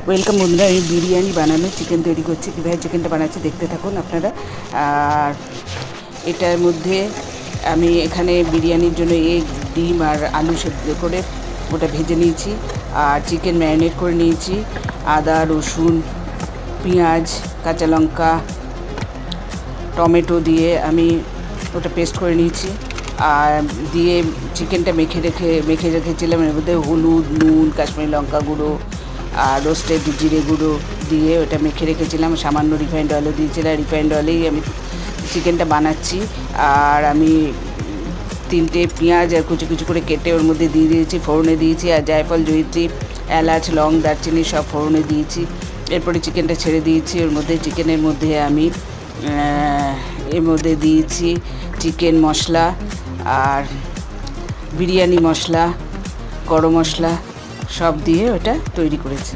Welcome বন্ধুরা, আমি বিরিয়ানি বানানো চিকেন তৈরি করছি। কীভাবে চিকেনটা বানাচ্ছি দেখতে থাকুন আপনারা। আর এটার মধ্যে আমি এখানে বিরিয়ানির জন্য এগ, ডিম আর আলু সেদ্ধ করে ওটা ভেজে নিয়েছি। আর চিকেন ম্যারিনেট করে নিয়েছি। আদা, রসুন, পেঁয়াজ, কাঁচা লঙ্কা, টমেটো দিয়ে আমি ওটা পেস্ট করে নিয়েছি। আর দিয়ে চিকেনটা মেখে রেখেছিলাম। এর মধ্যে হলুদ, নুন, কাশ্মীরি লঙ্কা গুঁড়ো আর রোস্টেড জিরে গুঁড়ো দিয়ে ওটা মেখে রেখেছিলাম। সামান্য রিফাইন্ড অয়েলও দিয়েছিলাম। রিফাইন্ড অয়েলেই আমি চিকেনটা বানাচ্ছি। আর আমি 3টে পেঁয়াজ আর কুচি কুচি করে কেটে ওর মধ্যে দিয়ে দিয়েছি, ফোড়নে দিয়েছি। আর জায়ফল, জয়িত্রী, এলাচ, লং, দারচিনি সব ফোড়নে দিয়েছি। এরপরে চিকেনটা ছেড়ে দিয়েছি। ওর মধ্যে চিকেনের মধ্যে আমি এর মধ্যে দিয়েছি চিকেন মশলা আর বিরিয়ানি মশলা, গরম মশলা সব দিয়ে ওটা তৈরি করেছি।